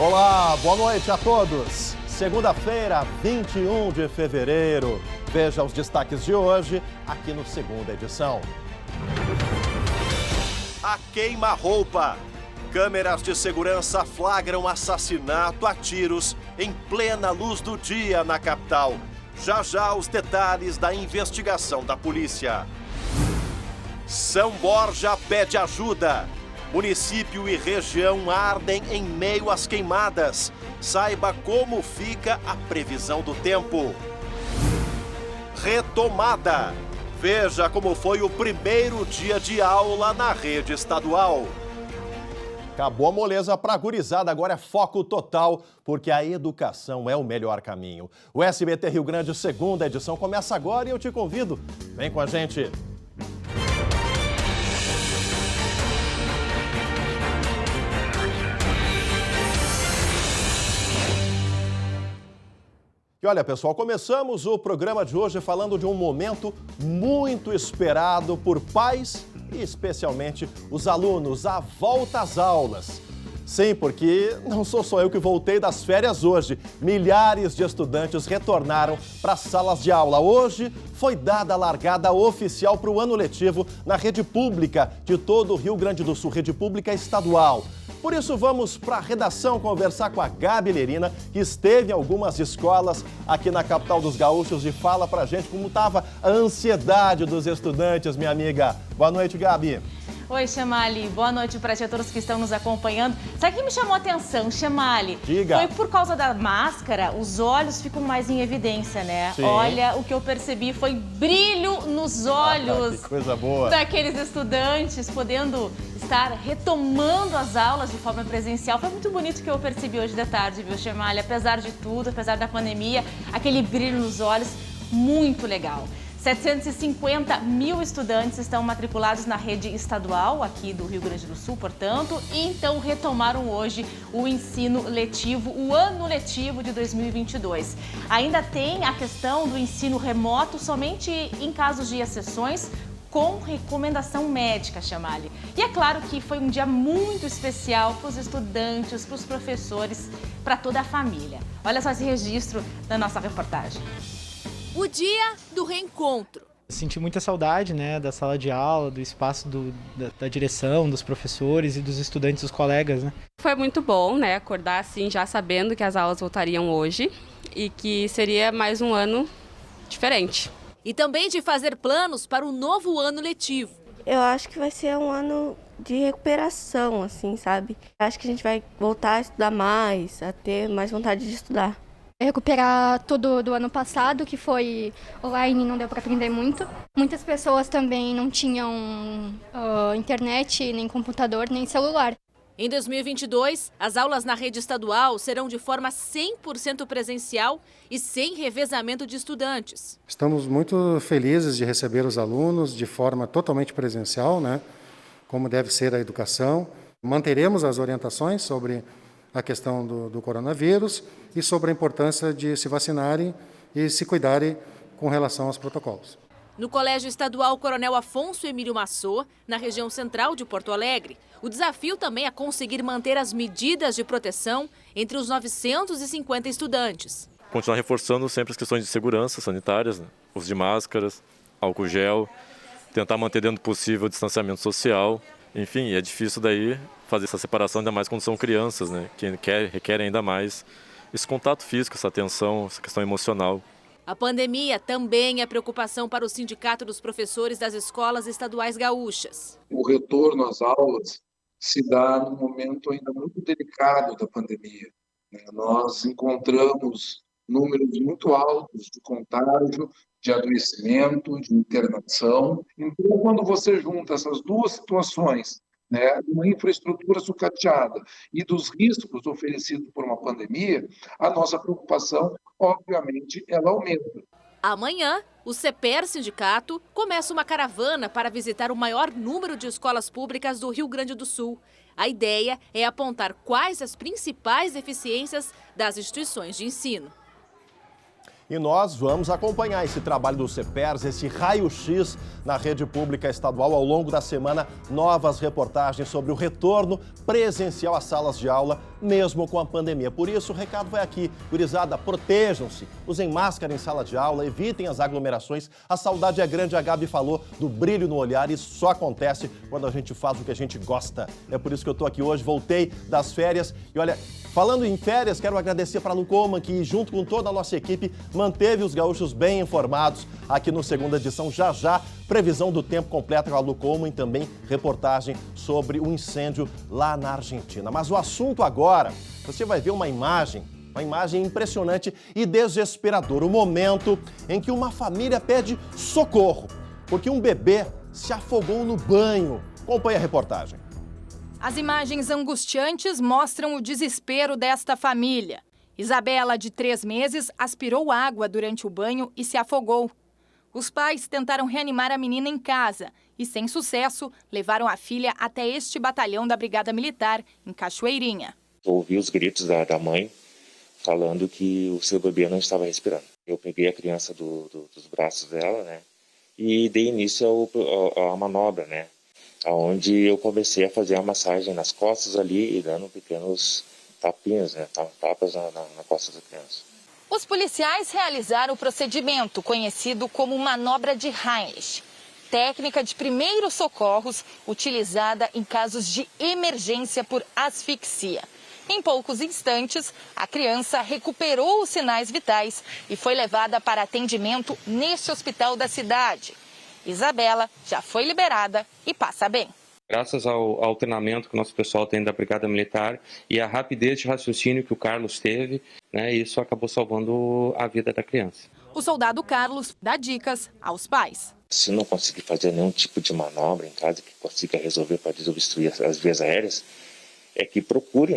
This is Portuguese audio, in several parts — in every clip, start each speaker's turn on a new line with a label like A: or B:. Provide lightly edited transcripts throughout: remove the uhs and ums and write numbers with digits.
A: Olá, boa noite a todos. Segunda-feira, 21 de fevereiro. Veja os destaques de hoje aqui no Segunda Edição. A queima-roupa. Câmeras de segurança flagram assassinato a tiros em plena luz do dia na capital. Já já os detalhes da investigação da polícia. São Borja pede ajuda. Município e região ardem em meio às queimadas. Saiba como fica a previsão do tempo. Retomada. Veja como foi o primeiro dia de aula na rede estadual. Acabou a moleza para a gurizada, agora é foco total, porque a educação é o melhor caminho. O SBT Rio Grande, Segunda Edição, começa agora e eu te convido. Vem com a gente. E olha, pessoal, começamos o programa de hoje falando de um momento muito esperado por pais e especialmente os alunos, a volta às aulas. Sim, porque não sou só eu que voltei das férias hoje. Milhares de estudantes retornaram para as salas de aula. Hoje foi dada a largada oficial para o ano letivo na rede pública de todo o Rio Grande do Sul, rede pública estadual. Por isso, vamos para a redação conversar com a Gabi Lerina, que esteve em algumas escolas aqui na capital dos gaúchos e fala para a gente como estava a ansiedade dos estudantes, minha amiga. Boa noite, Gabi.
B: Oi, Chamali. Boa noite para todos que estão nos acompanhando. Sabe o que me chamou a atenção, Chamali?
A: Diga.
B: Foi por causa da máscara, os olhos ficam mais em evidência, né?
A: Sim.
B: Olha, o que eu percebi foi brilho nos olhos
A: que coisa boa.
B: daqueles estudantes, podendo estar retomando as aulas de forma presencial. Foi muito bonito o que eu percebi hoje de tarde, viu, Chamali? Apesar de tudo, apesar da pandemia, aquele brilho nos olhos, muito legal. 750 mil estudantes estão matriculados na rede estadual aqui do Rio Grande do Sul, portanto, e então retomaram hoje o ensino letivo, o ano letivo de 2022. Ainda tem a questão do ensino remoto somente em casos de exceções, com recomendação médica, Chamali. E é claro que foi um dia muito especial para os estudantes, para os professores, para toda a família. Olha só esse registro da nossa reportagem.
C: O dia do reencontro.
D: Senti muita saudade, né, da sala de aula, do espaço da direção, dos professores e dos estudantes, dos colegas, né.
E: Foi muito bom, né, acordar assim já sabendo que as aulas voltariam hoje e que seria mais um ano diferente.
C: E também de fazer planos para o novo ano letivo.
F: Eu acho que vai ser um ano de recuperação, assim, sabe? Acho que a gente vai voltar a estudar mais, a ter mais vontade de estudar.
G: Recuperar tudo do ano passado, que foi online e não deu para aprender muito. Muitas pessoas também não tinham internet, nem computador, nem celular.
C: Em 2022, as aulas na rede estadual serão de forma 100% presencial e sem revezamento de estudantes.
H: Estamos muito felizes de receber os alunos de forma totalmente presencial, né? Como deve ser a educação. Manteremos as orientações sobre a questão do coronavírus e sobre a importância de se vacinarem e se cuidarem com relação aos protocolos.
C: No Colégio Estadual Coronel Afonso Emílio Massô, na região central de Porto Alegre, o desafio também é conseguir manter as medidas de proteção entre os 950 estudantes.
I: Continuar reforçando sempre as questões de segurança sanitárias, né? Uso de máscaras, álcool gel, tentar manter dentro do possível o distanciamento social. Enfim, é difícil daí fazer essa separação, ainda mais quando são crianças, né? Que requerem ainda mais esse contato físico, essa atenção, essa questão emocional.
C: A pandemia também é preocupação para o Sindicato dos Professores das Escolas Estaduais Gaúchas.
J: O retorno às aulas se dá num momento ainda muito delicado da pandemia. Nós encontramos números muito altos de contágio, de adoecimento, de internação. Então, quando você junta essas duas situações, né, uma infraestrutura sucateada e dos riscos oferecidos por uma pandemia, a nossa preocupação, obviamente, ela aumenta.
C: Amanhã, o CEPER Sindicato começa uma caravana para visitar o maior número de escolas públicas do Rio Grande do Sul. A ideia é apontar quais as principais deficiências das instituições de ensino.
A: E nós vamos acompanhar esse trabalho do CEPERS, esse raio-x na rede pública estadual ao longo da semana. Novas reportagens sobre o retorno presencial às salas de aula mesmo com a pandemia. Por isso, o recado vai aqui. Gurizada, protejam-se, usem máscara em sala de aula, evitem as aglomerações. A saudade é grande, a Gabi falou do brilho no olhar. Isso só acontece quando a gente faz o que a gente gosta. É por isso que eu tô aqui hoje, voltei das férias. E olha, falando em férias, quero agradecer para a Lucoma, que junto com toda a nossa equipe manteve os gaúchos bem informados aqui no Segunda Edição. Já, previsão do tempo completa com a Lucoma e também reportagem sobre o incêndio lá na Argentina. Mas o assunto agora, você vai ver uma imagem impressionante e desesperadora. O momento em que uma família pede socorro, porque um bebê se afogou no banho. Acompanhe a reportagem.
K: As imagens angustiantes mostram o desespero desta família. Isabela, de 3 meses, aspirou água durante o banho e se afogou. Os pais tentaram reanimar a menina em casa e, sem sucesso, levaram a filha até este batalhão da Brigada Militar, em Cachoeirinha.
L: Ouvi os gritos da mãe falando que o seu bebê não estava respirando. Eu peguei a criança dos braços dela, né, e dei início à manobra, né, onde eu comecei a fazer a massagem nas costas ali e dando pequenos tapinhas, né, tapas na costa da criança.
K: Os policiais realizaram o procedimento conhecido como manobra de Heimlich, técnica de primeiros socorros utilizada em casos de emergência por asfixia. Em poucos instantes, a criança recuperou os sinais vitais e foi levada para atendimento neste hospital da cidade. Isabela já foi liberada e passa bem.
M: Graças ao treinamento que o nosso pessoal tem da Brigada Militar e a rapidez de raciocínio que o Carlos teve, né, isso acabou salvando a vida da criança.
K: O soldado Carlos dá dicas aos pais.
L: Se não conseguir fazer nenhum tipo de manobra em casa que consiga resolver para desobstruir as vias aéreas, é que procure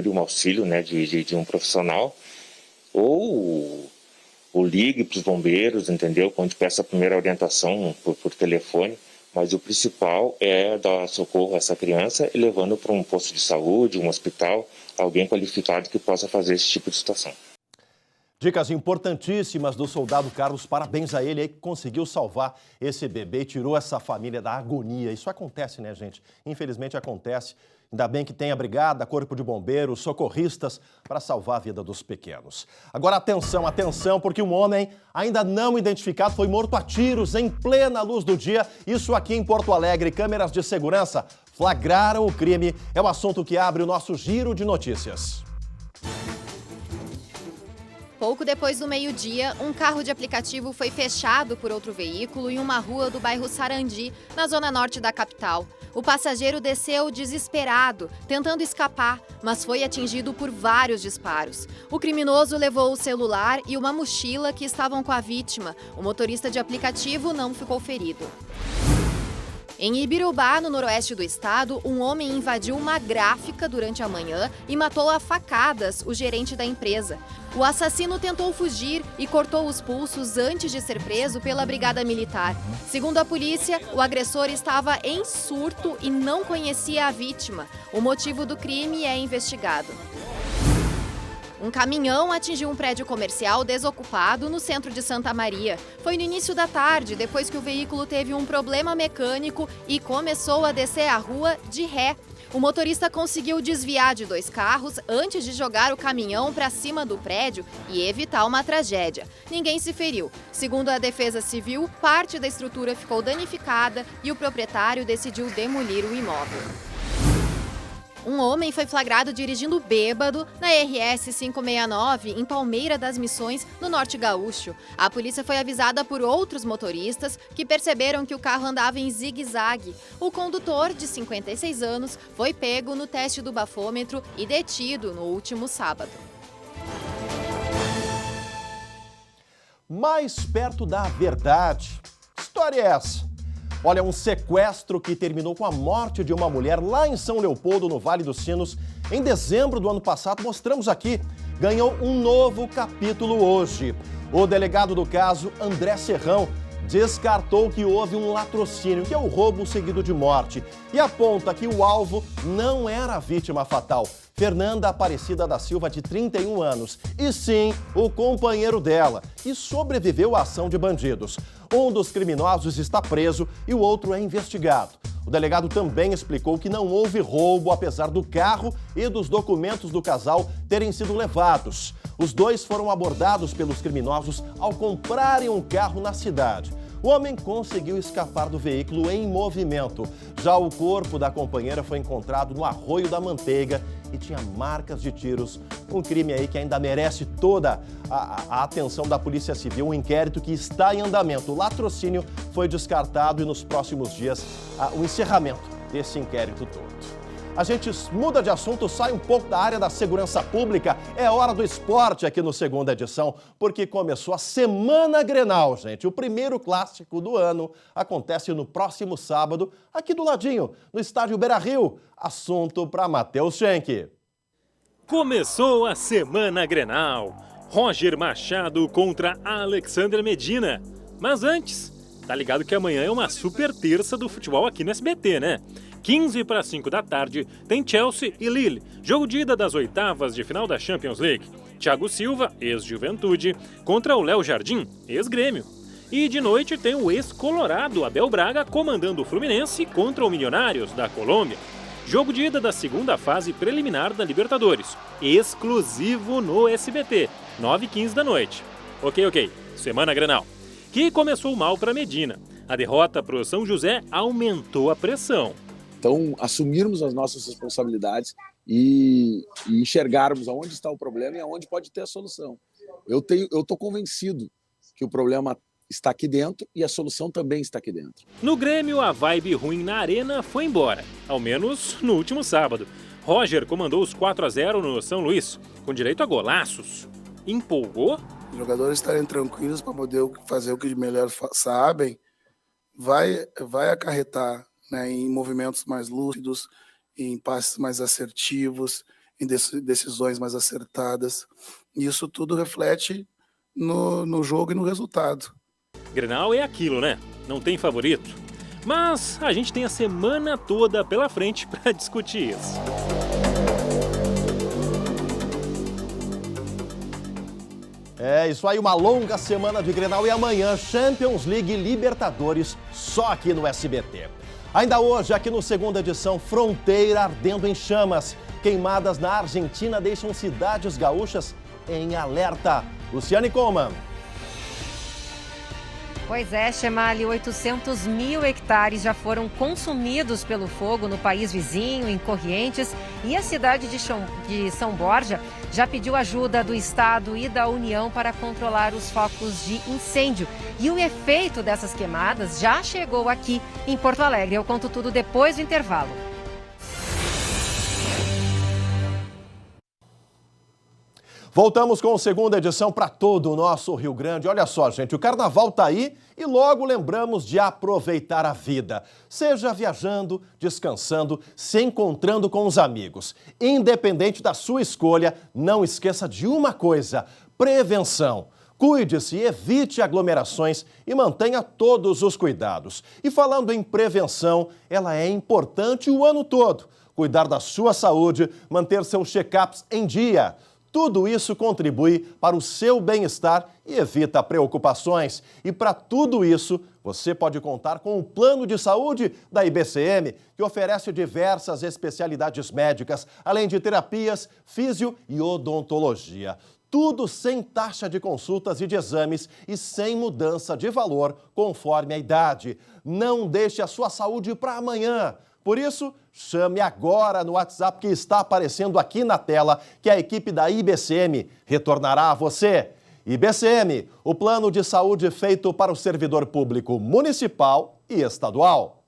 L: um auxílio, né, de um profissional ou ligue para os bombeiros, entendeu? Onde peça a primeira orientação por telefone. Mas o principal é dar socorro a essa criança e levando para um posto de saúde, um hospital, alguém qualificado que possa fazer esse tipo de situação.
A: Dicas importantíssimas do soldado Carlos. Parabéns a ele aí que conseguiu salvar esse bebê e tirou essa família da agonia. Isso acontece, né, gente? Infelizmente acontece. Ainda bem que tem a brigada, corpo de bombeiros, socorristas para salvar a vida dos pequenos. Agora atenção, porque um homem ainda não identificado foi morto a tiros em plena luz do dia. Isso aqui em Porto Alegre. Câmeras de segurança flagraram o crime. É o assunto que abre o nosso giro de notícias.
N: Pouco depois do meio-dia, um carro de aplicativo foi fechado por outro veículo em uma rua do bairro Sarandi, na zona norte da capital. O passageiro desceu desesperado, tentando escapar, mas foi atingido por vários disparos. O criminoso levou o celular e uma mochila que estavam com a vítima. O motorista de aplicativo não ficou ferido. Em Ibirubá, no noroeste do estado, um homem invadiu uma gráfica durante a manhã e matou a facadas o gerente da empresa. O assassino tentou fugir e cortou os pulsos antes de ser preso pela Brigada Militar. Segundo a polícia, o agressor estava em surto e não conhecia a vítima. O motivo do crime é investigado. Um caminhão atingiu um prédio comercial desocupado no centro de Santa Maria. Foi no início da tarde, depois que o veículo teve um problema mecânico e começou a descer a rua de ré. O motorista conseguiu desviar de 2 carros antes de jogar o caminhão para cima do prédio e evitar uma tragédia. Ninguém se feriu. Segundo a Defesa Civil, parte da estrutura ficou danificada e o proprietário decidiu demolir o imóvel. Um homem foi flagrado dirigindo bêbado na RS 569, em Palmeira das Missões, no Norte Gaúcho. A polícia foi avisada por outros motoristas que perceberam que o carro andava em zigue-zague. O condutor, de 56 anos, foi pego no teste do bafômetro e detido no último sábado.
A: Mais perto da verdade. Que história é essa? Olha, um sequestro que terminou com a morte de uma mulher lá em São Leopoldo, no Vale dos Sinos, em dezembro do ano passado, mostramos aqui, ganhou um novo capítulo hoje. O delegado do caso, André Serrão, descartou que houve um latrocínio, que é o roubo seguido de morte, e aponta que o alvo não era a vítima fatal, Fernanda Aparecida da Silva, de 31 anos, e sim o companheiro dela, que sobreviveu à ação de bandidos. Um dos criminosos está preso e o outro é investigado. O delegado também explicou que não houve roubo, apesar do carro e dos documentos do casal terem sido levados. Os dois foram abordados pelos criminosos ao comprarem um carro na cidade. O homem conseguiu escapar do veículo em movimento. Já o corpo da companheira foi encontrado no Arroio da Manteiga e tinha marcas de tiros. Um crime aí que ainda merece toda a atenção da Polícia Civil. Um inquérito que está em andamento. O latrocínio foi descartado e nos próximos dias o encerramento desse inquérito todo. A gente muda de assunto, sai um pouco da área da segurança pública. É hora do esporte aqui no Segunda Edição, porque começou a Semana Grenal, gente. O primeiro clássico do ano acontece no próximo sábado, aqui do ladinho, no estádio Beira-Rio. Assunto para Matheus Schenck.
O: Começou a Semana Grenal. Roger Machado contra Alexander Medina. Mas antes, tá ligado que amanhã é uma super terça do futebol aqui no SBT, né? 15:05 da tarde, tem Chelsea e Lille, jogo de ida das oitavas de final da Champions League. Thiago Silva, ex-Juventude, contra o Léo Jardim, ex-Grêmio. E de noite tem o ex-Colorado, Abel Braga, comandando o Fluminense contra o Milionários, da Colômbia. Jogo de ida da segunda fase preliminar da Libertadores, exclusivo no SBT, 9:15 da noite. Ok, Semana Grenal, que começou mal para Medina. A derrota para o São José aumentou a pressão.
P: Então, assumirmos as nossas responsabilidades e enxergarmos aonde está o problema e aonde pode ter a solução. Eu estou convencido que o problema está aqui dentro e a solução também está aqui dentro.
O: No Grêmio, a vibe ruim na arena foi embora, ao menos no último sábado. Roger comandou os 4-0 no São Luís, com direito a golaços. Empolgou?
Q: Os jogadores estarem tranquilos para poder fazer o que de melhor sabem, vai acarretar, né, em movimentos mais lúcidos, em passes mais assertivos, em decisões mais acertadas. E isso tudo reflete no jogo e no resultado.
O: Grenal é aquilo, né? Não tem favorito. Mas a gente tem a semana toda pela frente para discutir isso.
A: É isso aí, uma longa semana de Grenal e amanhã Champions League e Libertadores só aqui no SBT. Ainda hoje, aqui no Segunda Edição, fronteira ardendo em chamas. Queimadas na Argentina deixam cidades gaúchas em alerta. Luciane Coman.
R: Pois é, Chemali, 800 mil hectares já foram consumidos pelo fogo no país vizinho, em Corrientes, e a cidade de São Borja já pediu ajuda do Estado e da União para controlar os focos de incêndio. E o efeito dessas queimadas já chegou aqui em Porto Alegre. Eu conto tudo depois do intervalo.
A: Voltamos com a Segunda Edição para todo o nosso Rio Grande. Olha só, gente, o carnaval tá aí e logo lembramos de aproveitar a vida. Seja viajando, descansando, se encontrando com os amigos. Independente da sua escolha, não esqueça de uma coisa: prevenção. Cuide-se, evite aglomerações e mantenha todos os cuidados. E falando em prevenção, ela é importante o ano todo. Cuidar da sua saúde, manter seus check-ups em dia. Tudo isso contribui para o seu bem-estar e evita preocupações. E para tudo isso, você pode contar com o plano de saúde da IBCM, que oferece diversas especialidades médicas, além de terapias, físio e odontologia. Tudo sem taxa de consultas e de exames e sem mudança de valor conforme a idade. Não deixe a sua saúde para amanhã. Por isso, chame agora no WhatsApp que está aparecendo aqui na tela, que a equipe da IBCM retornará a você. IBCM, o plano de saúde feito para o servidor público municipal e estadual.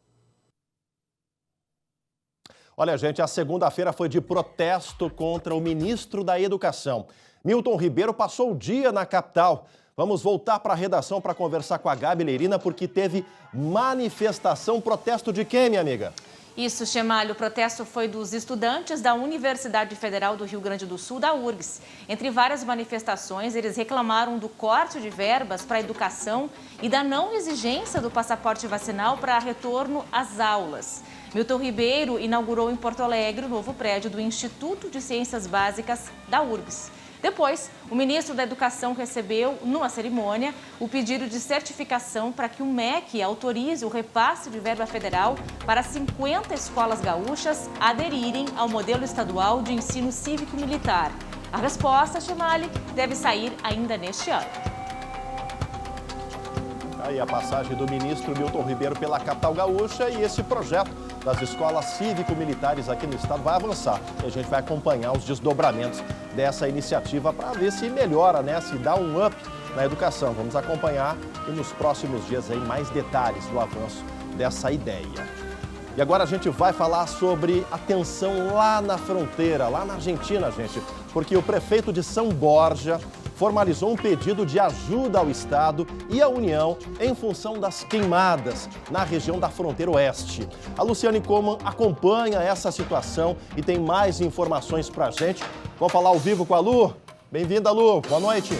A: Olha, gente, a segunda-feira foi de protesto contra o ministro da Educação. Milton Ribeiro passou o dia na capital. Vamos voltar para a redação para conversar com a Gabi Leirina, porque teve manifestação, protesto de quem, minha amiga?
B: Isso, Chemalho, o protesto foi dos estudantes da Universidade Federal do Rio Grande do Sul, da URGS. Entre várias manifestações, eles reclamaram do corte de verbas para a educação e da não exigência do passaporte vacinal para retorno às aulas. Milton Ribeiro inaugurou em Porto Alegre o novo prédio do Instituto de Ciências Básicas da URGS. Depois, o ministro da Educação recebeu, numa cerimônia, o pedido de certificação para que o MEC autorize o repasse de verba federal para 50 escolas gaúchas aderirem ao modelo estadual de ensino cívico-militar. A resposta, Chemali, deve sair ainda neste ano.
A: Aí a passagem do ministro Milton Ribeiro pela capital gaúcha e esse projeto das escolas cívico-militares aqui no estado vai avançar. E a gente vai acompanhar os desdobramentos dessa iniciativa para ver se melhora, né? Se dá um up na educação. Vamos acompanhar e nos próximos dias aí mais detalhes do avanço dessa ideia. E agora a gente vai falar sobre a tensão lá na fronteira, lá na Argentina, gente. Porque o prefeito de São Borja formalizou um pedido de ajuda ao Estado e à União em função das queimadas na região da fronteira oeste. A Luciane Coman acompanha essa situação e tem mais informações pra gente. Vamos falar ao vivo com a Lu? Bem-vinda, Lu. Boa noite.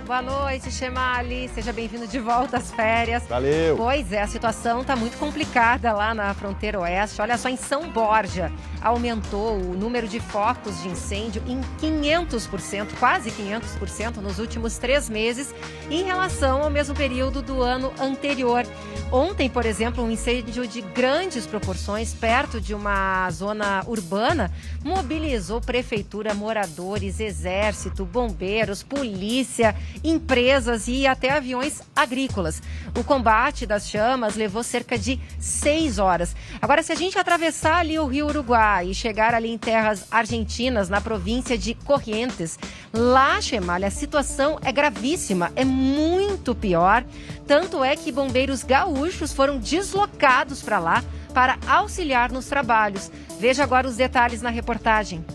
R: Boa noite, Chemali. Seja bem-vindo de volta às férias.
A: Valeu.
R: Pois é, a situação está muito complicada lá na fronteira oeste. Olha só, em São Borja, aumentou o número de focos de incêndio em 500%, quase 500% nos últimos 3 meses, em relação ao mesmo período do ano anterior. Ontem, por exemplo, um incêndio de grandes proporções perto de uma zona urbana mobilizou prefeitura, moradores, exército, bombeiros, polícia, empresas e até aviões agrícolas. O combate das chamas levou cerca de 6 horas. Agora, se a gente atravessar ali o Rio Uruguai e chegar ali em terras argentinas, na província de Corrientes, lá, Chemali, a situação é gravíssima, é muito pior. Tanto é que bombeiros gaúchos foram deslocados para lá para auxiliar nos trabalhos. Veja agora os detalhes na reportagem.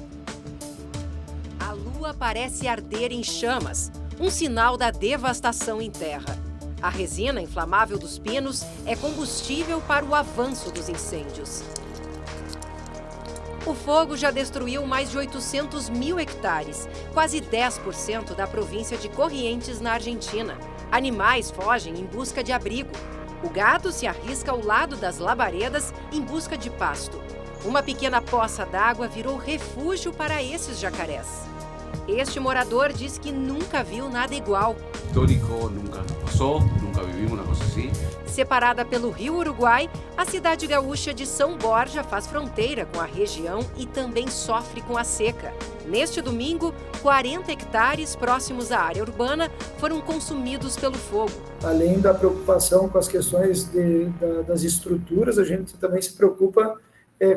R: A lua parece arder em chamas, um sinal da devastação em terra. A resina inflamável dos pinos é combustível para o avanço dos incêndios. O fogo já destruiu mais de 800 mil hectares, quase 10% da província de Corrientes, na Argentina. Animais fogem em busca de abrigo. O gado se arrisca ao lado das labaredas em busca de pasto. Uma pequena poça d'água virou refúgio para esses jacarés. Este morador diz que nunca viu nada igual.
S: Histórico, nunca passou, nunca vivimos uma coisa assim.
R: Separada pelo Rio Uruguai, a cidade gaúcha de São Borja faz fronteira com a região e também sofre com a seca. Neste domingo, 40 hectares próximos à área urbana foram consumidos pelo fogo.
T: Além da preocupação com as questões das estruturas, a gente também se preocupa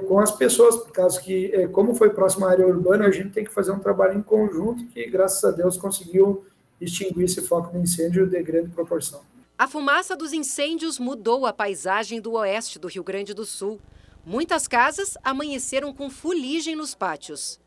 T: com as pessoas, por causa que, como foi próximo à área urbana, a gente tem que fazer um trabalho em conjunto que, graças a Deus, conseguiu extinguir esse foco de incêndio de grande proporção.
R: A fumaça dos incêndios mudou a paisagem do oeste do Rio Grande do Sul. Muitas casas amanheceram com fuligem nos pátios.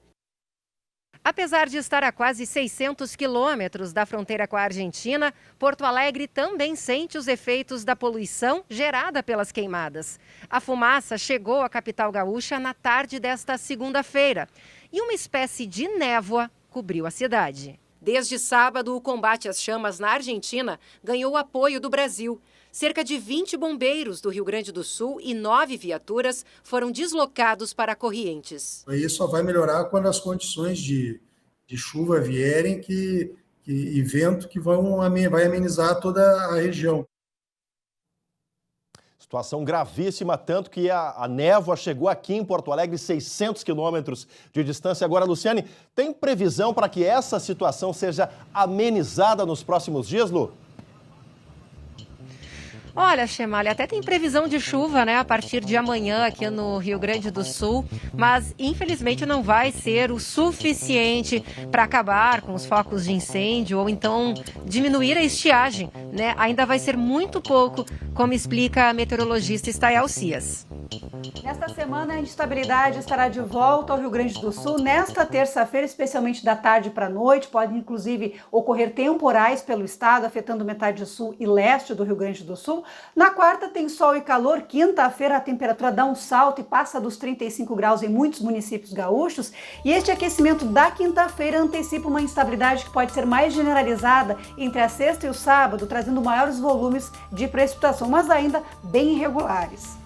R: Apesar de estar a quase 600 quilômetros da fronteira com a Argentina, Porto Alegre também sente os efeitos da poluição gerada pelas queimadas. A fumaça chegou à capital gaúcha na tarde desta segunda-feira e uma espécie de névoa cobriu a cidade. Desde sábado, o combate às chamas na Argentina ganhou o apoio do Brasil. Cerca de 20 bombeiros do Rio Grande do Sul e 9 viaturas foram deslocados para Corrientes.
T: Isso só vai melhorar quando as condições de chuva vierem e vento que vai amenizar toda a região.
A: Situação gravíssima, tanto que a névoa chegou aqui em Porto Alegre, 600 quilômetros de distância. Agora, Luciane, tem previsão para que essa situação seja amenizada nos próximos dias, Lu?
R: Olha, Chemali, até tem previsão de chuva, né, a partir de amanhã aqui no Rio Grande do Sul, mas infelizmente não vai ser o suficiente para acabar com os focos de incêndio ou então diminuir a estiagem, né? Ainda vai ser muito pouco, como explica a meteorologista Stael Cias.
U: Nesta semana, a instabilidade estará de volta ao Rio Grande do Sul. Nesta terça-feira, especialmente da tarde para a noite, podem inclusive ocorrer temporais pelo estado, afetando metade sul e leste do Rio Grande do Sul. Na quarta tem sol e calor, quinta-feira a temperatura dá um salto e passa dos 35 graus em muitos municípios gaúchos. E este aquecimento da quinta-feira antecipa uma instabilidade que pode ser mais generalizada entre a sexta e o sábado, trazendo maiores volumes de precipitação, mas ainda bem irregulares.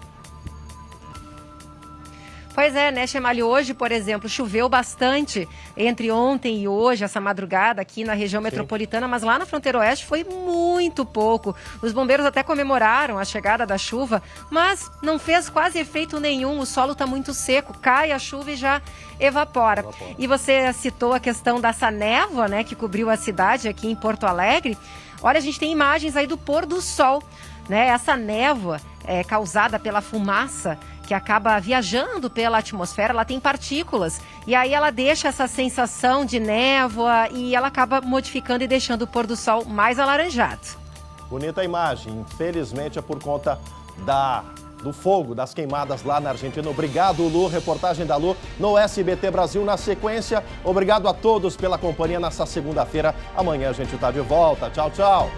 R: Pois é, né, Chemali? Hoje, por exemplo, choveu bastante entre ontem e hoje, essa madrugada aqui na região metropolitana, mas lá na fronteira oeste foi muito pouco. Os bombeiros até comemoraram a chegada da chuva, mas não fez quase efeito nenhum. O solo está muito seco, cai a chuva e já evapora. E você citou a questão dessa névoa, né, que cobriu a cidade aqui em Porto Alegre. Olha, a gente tem imagens aí do pôr do sol, né? Essa névoa é causada pela fumaça que acaba viajando pela atmosfera, ela tem partículas e aí ela deixa essa sensação de névoa e ela acaba modificando e deixando o pôr do sol mais alaranjado.
A: Bonita imagem, infelizmente é por conta do fogo, das queimadas lá na Argentina. Obrigado, Lu, reportagem da Lu no SBT Brasil. Na sequência, obrigado a todos pela companhia nessa segunda-feira. Amanhã a gente está de volta. Tchau, tchau.